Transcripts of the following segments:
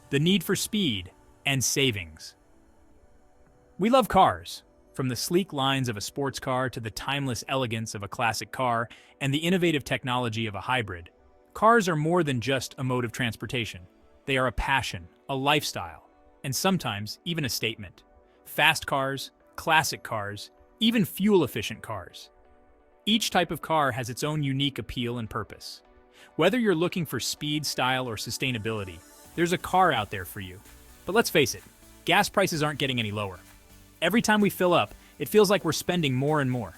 the need for speed, and savings. We love cars, from the sleek lines of a sports car to the timeless elegance of a classic car and the innovative technology of a hybrid. Cars are more than just a mode of transportation. They are a passion, a lifestyle, and sometimes even a statement. Fast cars, classic cars, even fuel-efficient cars. Each type of car has its own unique appeal and purpose. Whether you're looking for speed, style, or sustainability, there's a car out there for you. But let's face it, gas prices aren't getting any lower. Every time we fill up, it feels like we're spending more and more.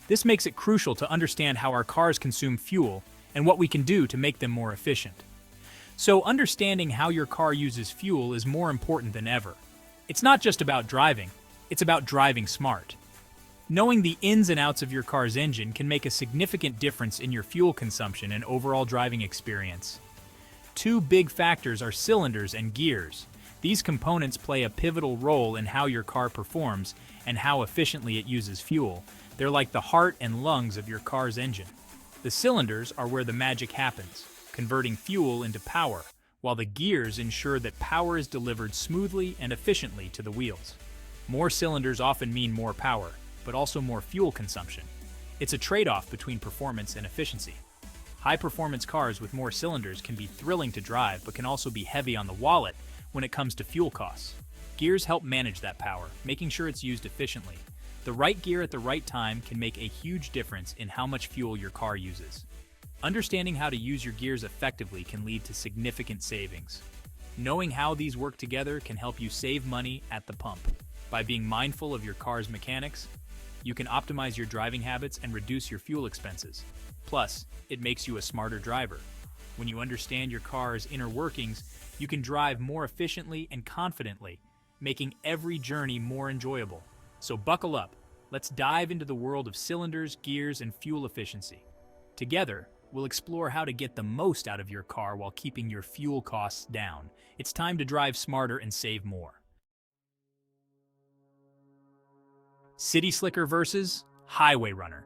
This makes it crucial to understand how our cars consume fuel and what we can do to make them more efficient. So understanding how your car uses fuel is more important than ever. It's not just about driving, it's about driving smart. Knowing the ins and outs of your car's engine can make a significant difference in your fuel consumption and overall driving experience. Two big factors are cylinders and gears. These components play a pivotal role in how your car performs and how efficiently it uses fuel. They're like the heart and lungs of your car's engine. The cylinders are where the magic happens, converting fuel into power, while the gears ensure that power is delivered smoothly and efficiently to the wheels. More cylinders often mean more power, but also more fuel consumption. It's a trade-off between performance and efficiency. High-performance cars with more cylinders can be thrilling to drive, but can also be heavy on the wallet when it comes to fuel costs. Gears help manage that power, making sure it's used efficiently. The right gear at the right time can make a huge difference in how much fuel your car uses. Understanding how to use your gears effectively can lead to significant savings. Knowing how these work together can help you save money at the pump. By being mindful of your car's mechanics, you can optimize your driving habits and reduce your fuel expenses. Plus, it makes you a smarter driver. When you understand your car's inner workings, you can drive more efficiently and confidently, making every journey more enjoyable. So buckle up. Let's dive into the world of cylinders, gears, and fuel efficiency. Together, we'll explore how to get the most out of your car while keeping your fuel costs down. It's time to drive smarter and save more. City slicker versus highway runner.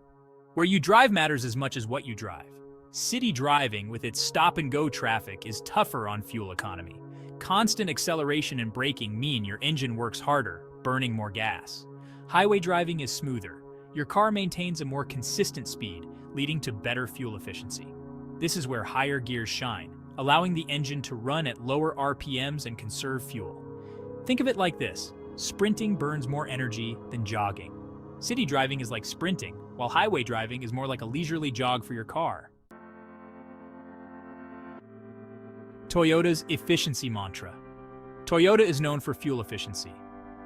Where you drive matters as much as what you drive. City driving, with its stop-and-go traffic, is tougher on fuel economy. Constant acceleration and braking mean your engine works harder, burning more gas. Highway driving is smoother. Your car maintains a more consistent speed, leading to better fuel efficiency. This is where higher gears shine, allowing the engine to run at lower RPMs and conserve fuel. Think of it like this: sprinting burns more energy than jogging. City driving is like sprinting, while highway driving is more like a leisurely jog for your car. Toyota's efficiency mantra. Toyota is known for fuel efficiency.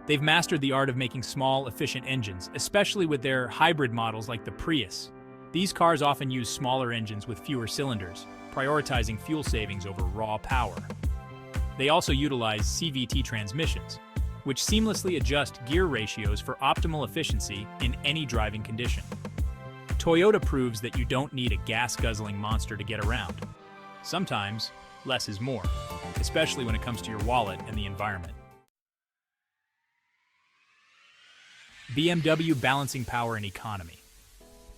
They've mastered the art of making small, efficient engines, especially with their hybrid models like the Prius. These cars often use smaller engines with fewer cylinders, prioritizing fuel savings over raw power. They also utilize CVT transmissions, which seamlessly adjust gear ratios for optimal efficiency in any driving condition. Toyota proves that you don't need a gas-guzzling monster to get around. Sometimes, less is more, especially when it comes to your wallet and the environment. BMW balancing power and economy.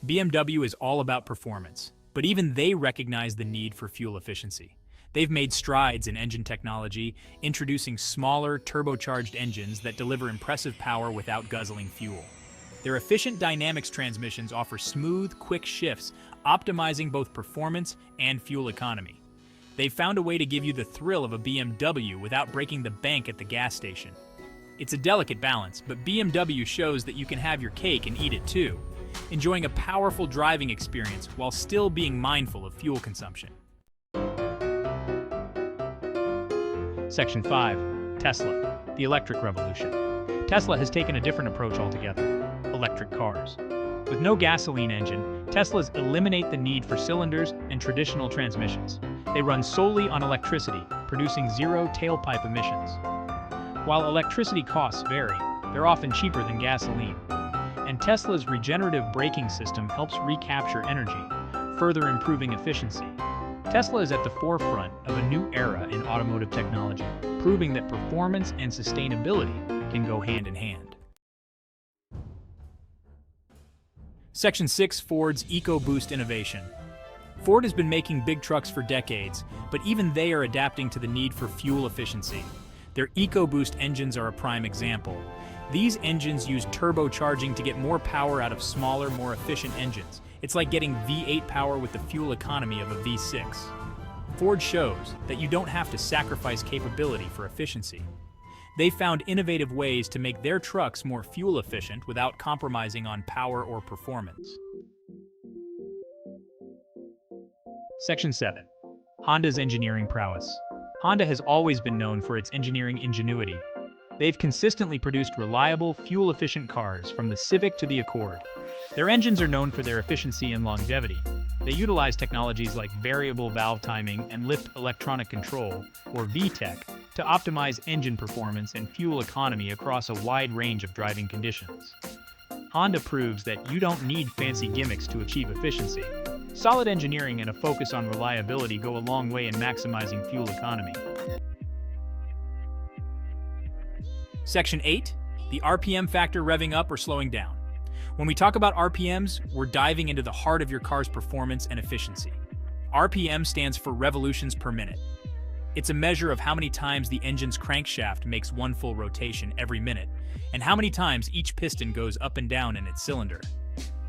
BMW is all about performance, but even they recognize the need for fuel efficiency. They've made strides in engine technology, introducing smaller, turbocharged engines that deliver impressive power without guzzling fuel. Their efficient dynamics transmissions offer smooth, quick shifts, optimizing both performance and fuel economy. They've found a way to give you the thrill of a BMW without breaking the bank at the gas station. It's a delicate balance, but BMW shows that you can have your cake and eat it too, enjoying a powerful driving experience while still being mindful of fuel consumption. Section 5. Tesla, the electric revolution. Tesla has taken a different approach altogether: electric cars. With no gasoline engine, Teslas eliminate the need for cylinders and traditional transmissions. They run solely on electricity, producing zero tailpipe emissions. While electricity costs vary, they're often cheaper than gasoline. And Tesla's regenerative braking system helps recapture energy, further improving efficiency. Tesla is at the forefront of a new era in automotive technology, proving that performance and sustainability can go hand in hand. Section 6. Ford's EcoBoost innovation. Ford has been making big trucks for decades, but even they are adapting to the need for fuel efficiency. Their EcoBoost engines are a prime example. These engines use turbocharging to get more power out of smaller, more efficient engines. It's like getting V8 power with the fuel economy of a V6. Ford shows that you don't have to sacrifice capability for efficiency. They found innovative ways to make their trucks more fuel efficient without compromising on power or performance. Section 7. Honda's engineering prowess. Honda has always been known for its engineering ingenuity. They've consistently produced reliable, fuel-efficient cars, from the Civic to the Accord. Their engines are known for their efficiency and longevity. They utilize technologies like variable valve timing and lift electronic control, or VTEC, to optimize engine performance and fuel economy across a wide range of driving conditions. Honda proves that you don't need fancy gimmicks to achieve efficiency. Solid engineering and a focus on reliability go a long way in maximizing fuel economy. Section 8. The RPM factor revving up or slowing down. When we talk about RPMs, we're diving into the heart of your car's performance and efficiency. RPM stands for revolutions per minute. It's a measure of how many times the engine's crankshaft makes one full rotation every minute, and how many times each piston goes up and down in its cylinder.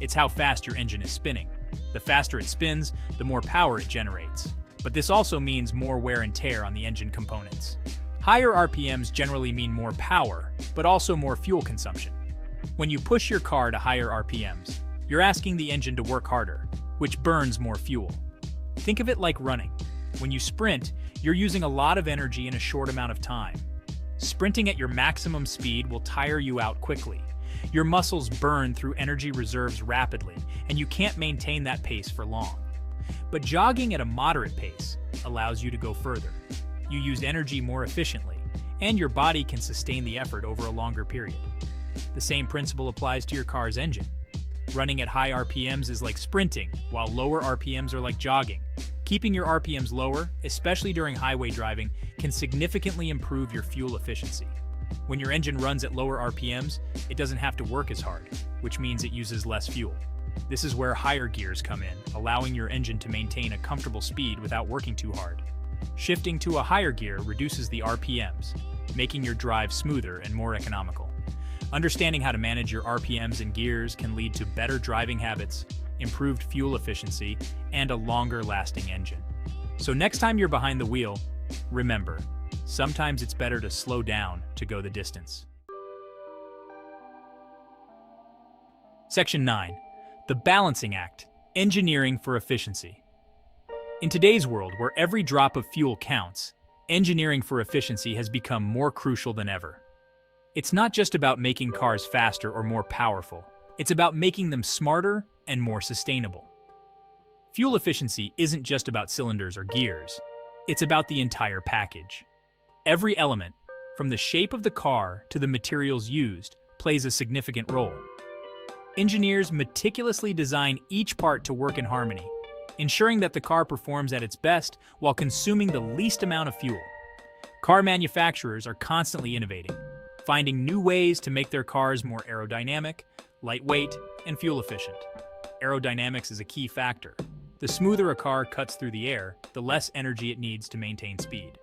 It's how fast your engine is spinning. The faster it spins, the more power it generates. But this also means more wear and tear on the engine components. Higher RPMs generally mean more power, but also more fuel consumption. When you push your car to higher RPMs, you're asking the engine to work harder, which burns more fuel. Think of it like running. When you sprint, you're using a lot of energy in a short amount of time. Sprinting at your maximum speed will tire you out quickly. Your muscles burn through energy reserves rapidly, and you can't maintain that pace for long. But jogging at a moderate pace allows you to go further. You use energy more efficiently, and your body can sustain the effort over a longer period. The same principle applies to your car's engine. Running at high RPMs is like sprinting, while lower RPMs are like jogging. Keeping your RPMs lower, especially during highway driving, can significantly improve your fuel efficiency. When your engine runs at lower RPMs, it doesn't have to work as hard, which means it uses less fuel. This is where higher gears come in, allowing your engine to maintain a comfortable speed without working too hard. Shifting to a higher gear reduces the RPMs, making your drive smoother and more economical. Understanding how to manage your RPMs and gears can lead to better driving habits, improved fuel efficiency, and a longer-lasting engine. So next time you're behind the wheel, remember, sometimes it's better to slow down to go the distance. Section 9. The Balancing Act. Engineering for Efficiency. In today's world, where every drop of fuel counts, engineering for efficiency has become more crucial than ever. It's not just about making cars faster or more powerful. It's about making them smarter and more sustainable. Fuel efficiency isn't just about cylinders or gears. It's about the entire package. Every element, from the shape of the car to the materials used, plays a significant role. Engineers meticulously design each part to work in harmony, ensuring that the car performs at its best while consuming the least amount of fuel. Car manufacturers are constantly innovating, finding new ways to make their cars more aerodynamic, lightweight, and fuel efficient. Aerodynamics is a key factor. The smoother a car cuts through the air, the less energy it needs to maintain speed.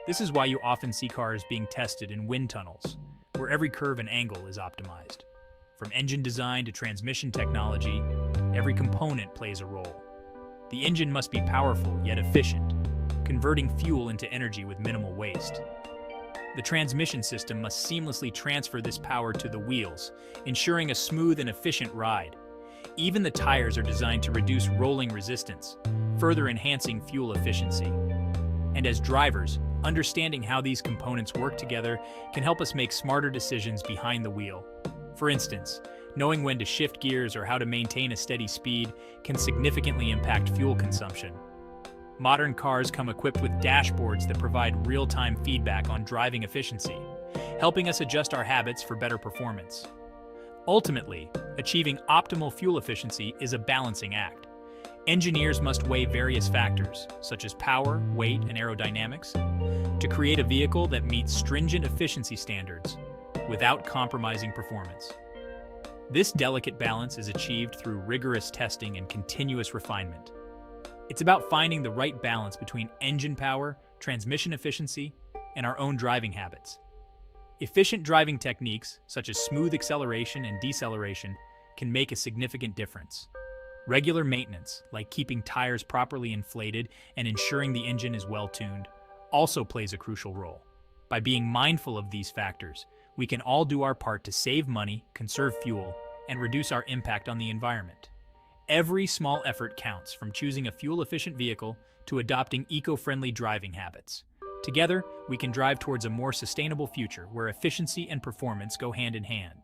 This is why you often see cars being tested in wind tunnels, where every curve and angle is optimized. From engine design to transmission technology, every component plays a role. The engine must be powerful yet efficient, converting fuel into energy with minimal waste. The transmission system must seamlessly transfer this power to the wheels, ensuring a smooth and efficient ride. Even the tires are designed to reduce rolling resistance, further enhancing fuel efficiency. And as drivers, understanding how these components work together can help us make smarter decisions behind the wheel. For instance, knowing when to shift gears or how to maintain a steady speed can significantly impact fuel consumption. Modern cars come equipped with dashboards that provide real-time feedback on driving efficiency, helping us adjust our habits for better performance. Ultimately, achieving optimal fuel efficiency is a balancing act. Engineers must weigh various factors, such as power, weight, and aerodynamics, to create a vehicle that meets stringent efficiency standards without compromising performance. This delicate balance is achieved through rigorous testing and continuous refinement. It's about finding the right balance between engine power, transmission efficiency, and our own driving habits. Efficient driving techniques, such as smooth acceleration and deceleration, can make a significant difference. Regular maintenance, like keeping tires properly inflated and ensuring the engine is well-tuned, also plays a crucial role. By being mindful of these factors, we can all do our part to save money, conserve fuel, and reduce our impact on the environment. Every small effort counts, from choosing a fuel-efficient vehicle to adopting eco-friendly driving habits. Together, we can drive towards a more sustainable future where efficiency and performance go hand in hand.